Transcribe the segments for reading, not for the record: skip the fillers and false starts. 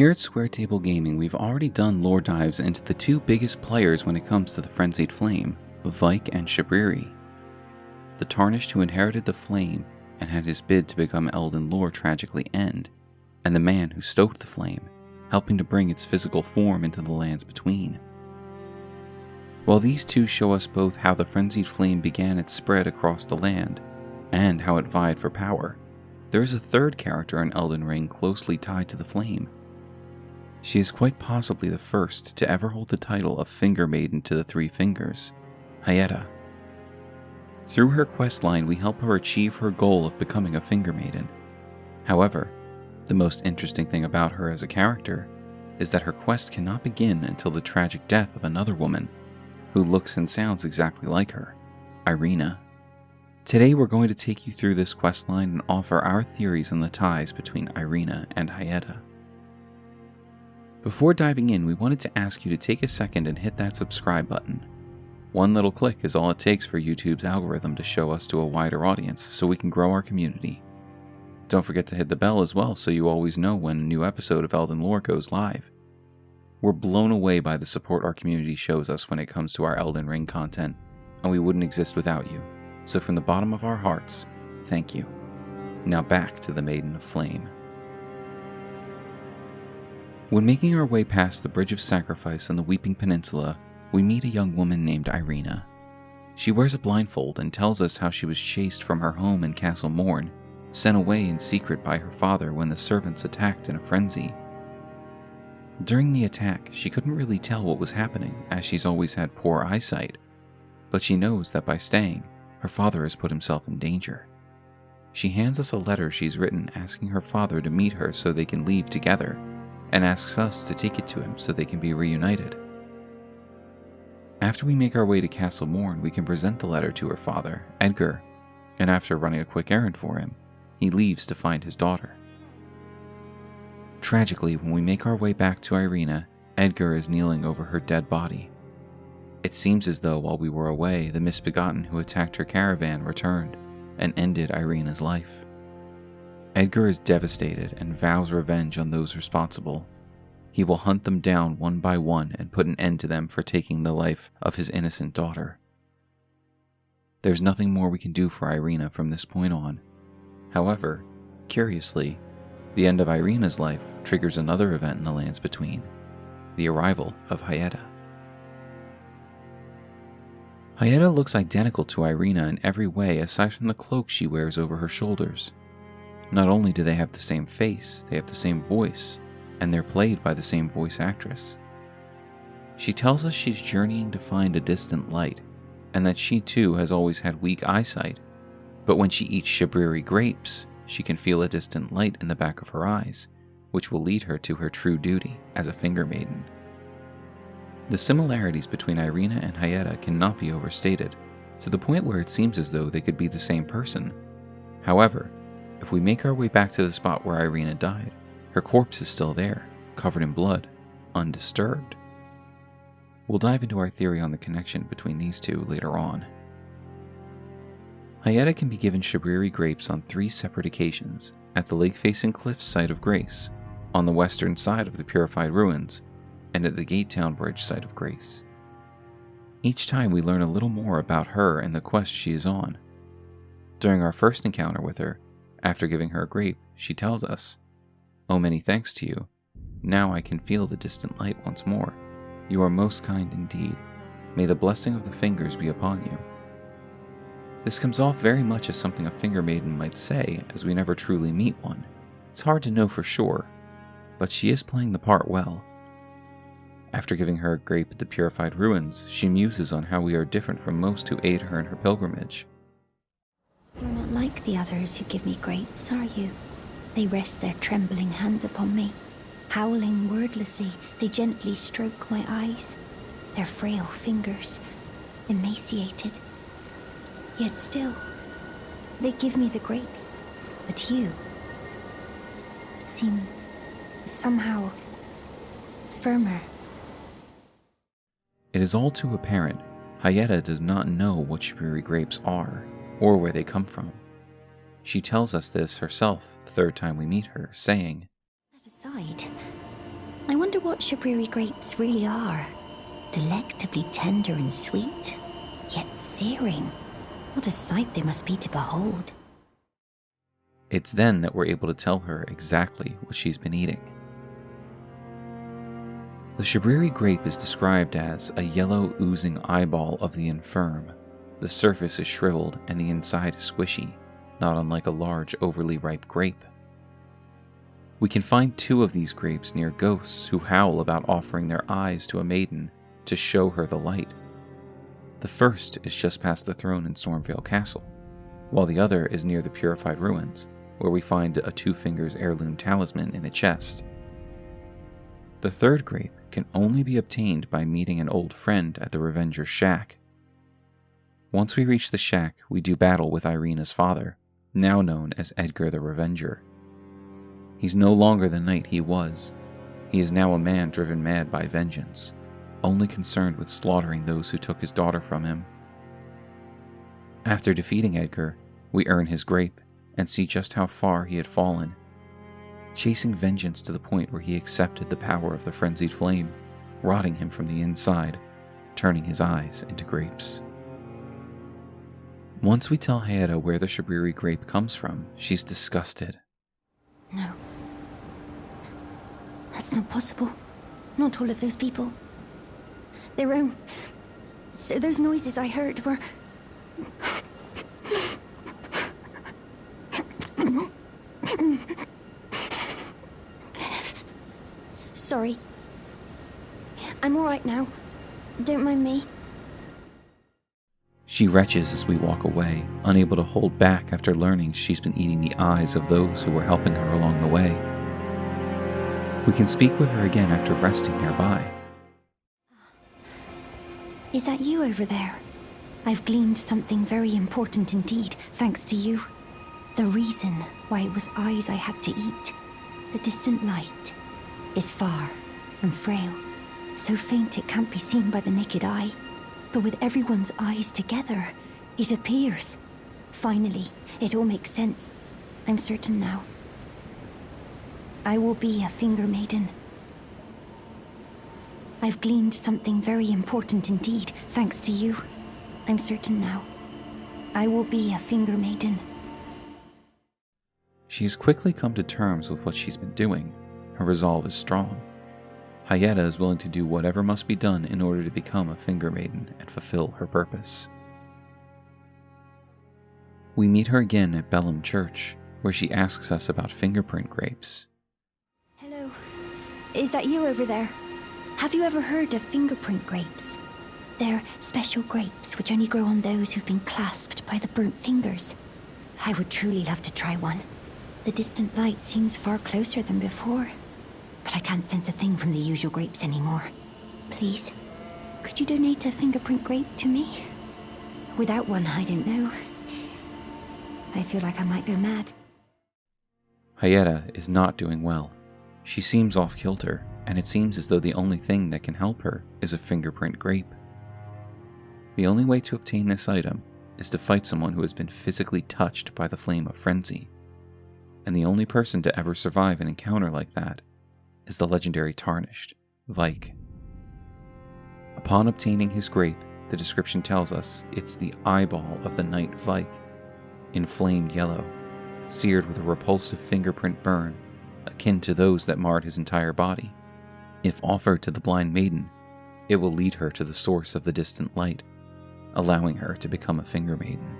Here at Square Table Gaming, we've already done lore dives into the two biggest players when it comes to the Frenzied Flame, Vike and Shabriri. The Tarnished who inherited the flame and had his bid to become Elden Lore tragically end, and the man who stoked the flame, helping to bring its physical form into the lands between. While these two show us both how the Frenzied Flame began its spread across the land, and how it vied for power, there is a third character in Elden Ring closely tied to the flame. She is quite possibly the first to ever hold the title of Finger Maiden to the Three Fingers, Hyetta. Through her questline, we help her achieve her goal of becoming a Finger Maiden. However, the most interesting thing about her as a character is that her quest cannot begin until the tragic death of another woman who looks and sounds exactly like her, Irina. Today we're going to take you through this questline and offer our theories on the ties between Irina and Hyetta. Before diving in, we wanted to ask you to take a second and hit that subscribe button. One little click is all it takes for YouTube's algorithm to show us to a wider audience so we can grow our community. Don't forget to hit the bell as well so you always know when a new episode of Elden Lore goes live. We're blown away by the support our community shows us when it comes to our Elden Ring content, and we wouldn't exist without you. So from the bottom of our hearts, thank you. Now back to the Maiden of Flame. When making our way past the Bridge of Sacrifice on the Weeping Peninsula, we meet a young woman named Irina. She wears a blindfold and tells us how she was chased from her home in Castle Morn, sent away in secret by her father when the servants attacked in a frenzy. During the attack, she couldn't really tell what was happening as she's always had poor eyesight, but she knows that by staying, her father has put himself in danger. She hands us a letter she's written asking her father to meet her so they can leave together, and asks us to take it to him so they can be reunited. After we make our way to Castle Morn, we can present the letter to her father, Edgar, and after running a quick errand for him, he leaves to find his daughter. Tragically, when we make our way back to Irina, Edgar is kneeling over her dead body. It seems as though while we were away, the misbegotten who attacked her caravan returned and ended Irina's life. Edgar is devastated and vows revenge on those responsible. He will hunt them down one by one and put an end to them for taking the life of his innocent daughter. There's nothing more we can do for Irina from this point on. However, curiously, the end of Irina's life triggers another event in the lands between, the arrival of Hyetta. Hyetta looks identical to Irina in every way aside from the cloak she wears over her shoulders. Not only do they have the same face, they have the same voice, and they're played by the same voice actress. She tells us she's journeying to find a distant light, and that she too has always had weak eyesight, but when she eats Shabriri grapes, she can feel a distant light in the back of her eyes, which will lead her to her true duty as a Finger Maiden. The similarities between Irina and Hyetta cannot be overstated, to the point where it seems as though they could be the same person. However, if we make our way back to the spot where Irina died, her corpse is still there, covered in blood, undisturbed. We'll dive into our theory on the connection between these two later on. Hyetta can be given Shabriri grapes on 3 separate occasions, at the lake-facing cliffs site of Grace, on the western side of the Purified Ruins, and at the Gate Town Bridge site of Grace. Each time we learn a little more about her and the quest she is on. During our first encounter with her, after giving her a grape, she tells us, "Oh, many thanks to you. Now I can feel the distant light once more. You are most kind indeed. May the blessing of the fingers be upon you." This comes off very much as something a Finger Maiden might say, as we never truly meet one. It's hard to know for sure, but she is playing the part well. After giving her a grape at the Purified Ruins, she muses on how we are different from most who aid her in her pilgrimage. You're not like the others who give me grapes, are you? They rest their trembling hands upon me. Howling wordlessly, they gently stroke my eyes. Their frail fingers, emaciated. Yet still, they give me the grapes. But you seem somehow firmer. It is all too apparent, Hyetta does not know what Shabriri grapes are, or where they come from. She tells us this herself the third time we meet her, saying, That aside, wonder what Shabriri grapes really are. Delectably tender and sweet, yet searing. What a sight they must be to behold. It's then that we're able to tell her exactly what she's been eating. The Shabriri grape is described as a yellow oozing eyeball of the infirm. The surface is shriveled and the inside is squishy, not unlike a large overly ripe grape. We can find 2 of these grapes near ghosts who howl about offering their eyes to a maiden to show her the light. The first is just past the throne in Stormvale Castle, while the other is near the Purified Ruins, where we find a 2 Fingers heirloom talisman in a chest. The third grape can only be obtained by meeting an old friend at the Revenger's shack. Once we reach the shack, we do battle with Irina's father, now known as Edgar the Revenger. He's no longer the knight he was. He is now a man driven mad by vengeance, only concerned with slaughtering those who took his daughter from him. After defeating Edgar, we earn his grape and see just how far he had fallen, chasing vengeance to the point where he accepted the power of the frenzied flame, rotting him from the inside, turning his eyes into grapes. Once we tell Hyetta where the Shabriri grape comes from, she's disgusted. No. That's not possible. Not all of those people. Their own... So those noises I heard were... Sorry. I'm alright now. Don't mind me. She retches as we walk away, unable to hold back after learning she's been eating the eyes of those who were helping her along the way. We can speak with her again after resting nearby. Is that you over there? I've gleaned something very important indeed, thanks to you. The reason why it was eyes I had to eat, the distant light, is far and frail, so faint it can't be seen by the naked eye. But with everyone's eyes together, it appears. Finally, it all makes sense. I'm certain now. I will be a Finger Maiden. I've gleaned something very important indeed, thanks to you. I'm certain now. I will be a Finger Maiden. She's quickly come to terms with what she's been doing. Her resolve is strong. Hyetta is willing to do whatever must be done in order to become a Finger Maiden and fulfill her purpose. We meet her again at Bellum Church, where she asks us about fingerprint grapes. Hello. Is that you over there? Have you ever heard of fingerprint grapes? They're special grapes which only grow on those who've been clasped by the burnt fingers. I would truly love to try one. The distant light seems far closer than before, but I can't sense a thing from the usual grapes anymore. Please, could you donate a fingerprint grape to me? Without one, I don't know. I feel like I might go mad. Hyetta is not doing well. She seems off-kilter, and it seems as though the only thing that can help her is a fingerprint grape. The only way to obtain this item is to fight someone who has been physically touched by the flame of frenzy. And the only person to ever survive an encounter like that is the legendary Tarnished, Vike. Upon obtaining his grape, the description tells us it's the eyeball of the knight Vike, inflamed yellow, seared with a repulsive fingerprint burn, akin to those that marred his entire body. If offered to the blind maiden, it will lead her to the source of the distant light, allowing her to become a Finger Maiden.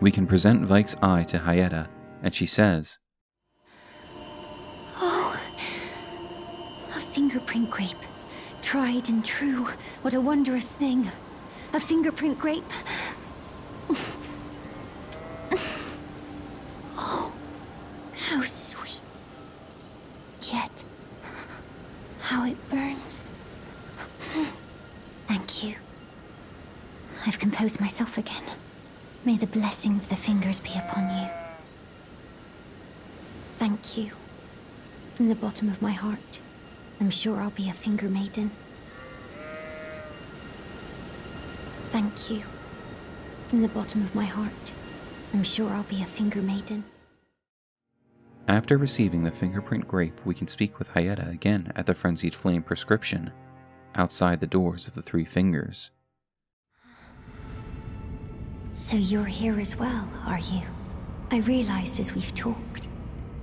We can present Vike's eye to Hyetta, and she says, Oh, a fingerprint grape. Tried and true. What a wondrous thing. A fingerprint grape. Oh, how sweet. Yet, how it burns. Thank you. I've composed myself again. May the blessing of the fingers be upon you. Thank you. From the bottom of my heart, I'm sure I'll be a Finger Maiden. Thank you. From the bottom of my heart, I'm sure I'll be a Finger Maiden. After receiving the fingerprint grape, we can speak with Hyetta again at the Frenzied Flame prescription, outside the doors of the Three Fingers. So you're here as well, are you? I realized as we've talked,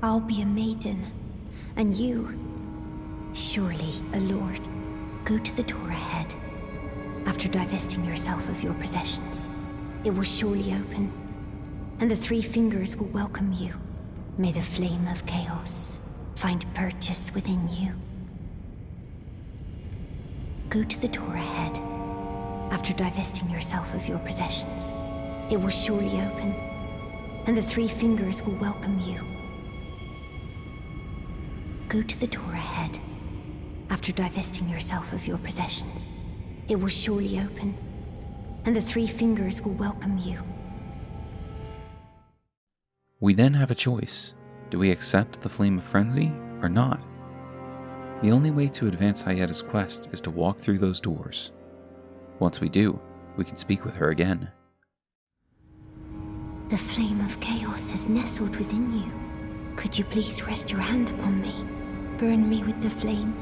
I'll be a maiden, and you, surely a lord. Go to the door ahead. After divesting yourself of your possessions, it will surely open, and the Three Fingers will welcome you. May the flame of chaos find purchase within you. Go to the door ahead. After divesting yourself of your possessions, it will surely open, and the Three Fingers will welcome you. Go to the door ahead. After divesting yourself of your possessions, it will surely open, and the Three Fingers will welcome you. We then have a choice. Do we accept the Flame of Frenzy or not? The only way to advance Hyetta's quest is to walk through those doors. Once we do, we can speak with her again. The flame of chaos has nestled within you. Could you please rest your hand upon me? Burn me with the flame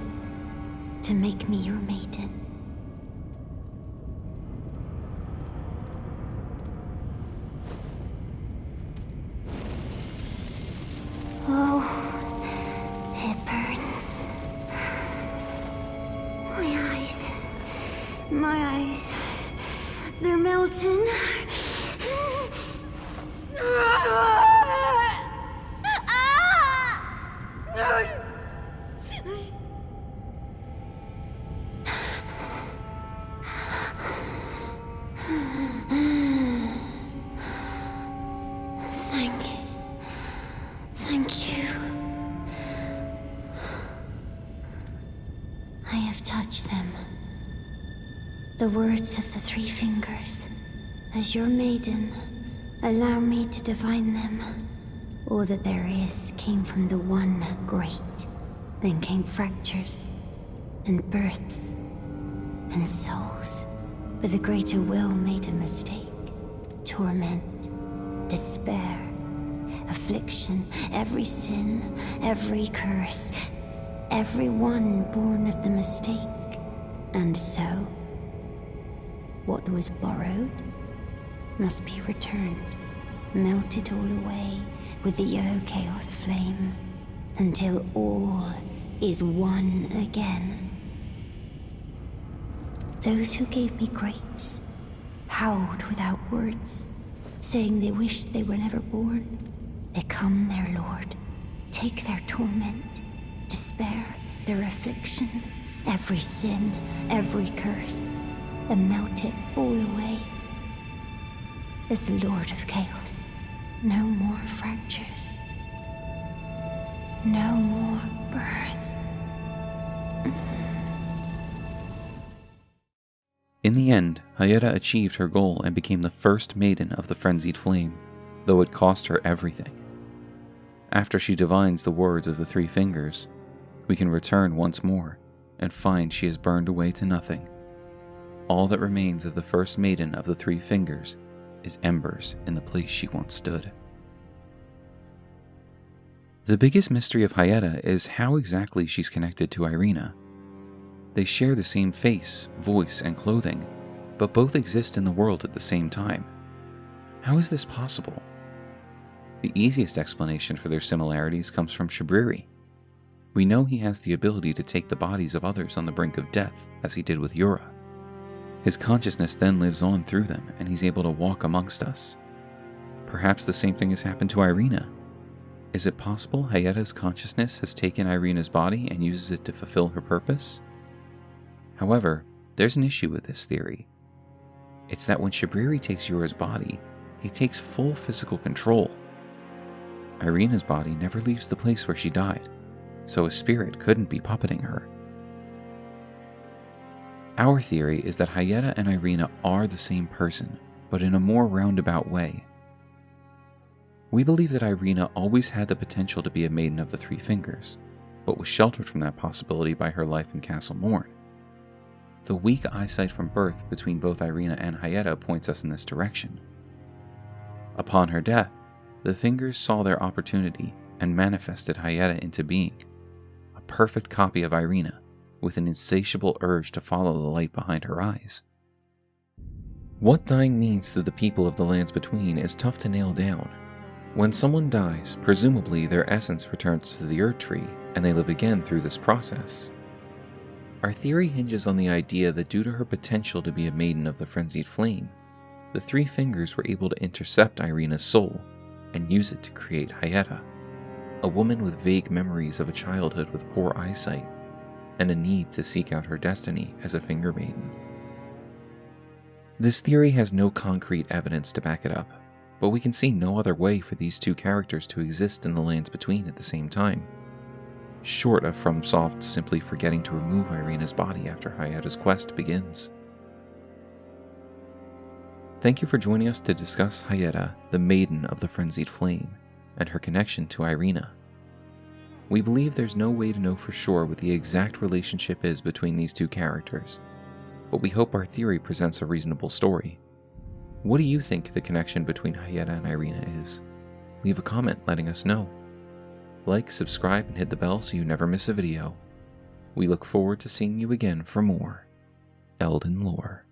to make me your maiden. Oh, it burns. My eyes, they're melting. Thank you. I have touched them. The words of the Three Fingers. As your maiden, allow me to divine them. All that there is came from the one great. Then came fractures, and births, and souls. But the greater will made a mistake. Torment, despair, affliction, every sin, every curse, every one born of the mistake. And so, what was borrowed must be returned, melted all away with the yellow chaos flame, until all is one again. Those who gave me grapes howled without words, saying they wished they were never born. Become their lord, take their torment, despair, their affliction, every sin, every curse, and melt it all away. As the Lord of Chaos, no more fractures, no more birth. In the end, Hyetta achieved her goal and became the first maiden of the Frenzied Flame, though it cost her everything. After she divines the words of the Three Fingers, we can return once more and find she has burned away to nothing. All that remains of the first maiden of the Three Fingers is embers in the place she once stood. The biggest mystery of Hyetta is how exactly she's connected to Irina. They share the same face, voice, and clothing, but both exist in the world at the same time. How is this possible? The easiest explanation for their similarities comes from Shabriri. We know he has the ability to take the bodies of others on the brink of death, as he did with Yura. His consciousness then lives on through them, and he's able to walk amongst us. Perhaps the same thing has happened to Irina. Is it possible Hyetta's consciousness has taken Irina's body and uses it to fulfill her purpose? However, there's an issue with this theory. It's that when Shabriri takes Yura's body, he takes full physical control. Irina's body never leaves the place where she died, so a spirit couldn't be puppeting her. Our theory is that Hyetta and Irina are the same person, but in a more roundabout way. We believe that Irina always had the potential to be a maiden of the Three Fingers, but was sheltered from that possibility by her life in Castle Morn. The weak eyesight from birth between both Irina and Hyetta points us in this direction. Upon her death, the Fingers saw their opportunity and manifested Hyetta into being, a perfect copy of Irina, with an insatiable urge to follow the light behind her eyes. What dying means to the people of the lands between is tough to nail down. When someone dies, presumably their essence returns to the Erdtree, and they live again through this process. Our theory hinges on the idea that due to her potential to be a maiden of the Frenzied Flame, the Three Fingers were able to intercept Irina's soul and use it to create Hyetta, a woman with vague memories of a childhood with poor eyesight and a need to seek out her destiny as a Finger Maiden. This theory has no concrete evidence to back it up, but we can see no other way for these two characters to exist in the lands between at the same time, short of FromSoft simply forgetting to remove Irina's body after Hyetta's quest begins. Thank you for joining us to discuss Hyetta, the Maiden of the Frenzied Flame, and her connection to Irina. We believe there's no way to know for sure what the exact relationship is between these two characters, but we hope our theory presents a reasonable story. What do you think the connection between Hyetta and Irina is? Leave a comment letting us know. Like, subscribe, and hit the bell so you never miss a video. We look forward to seeing you again for more Elden Lore.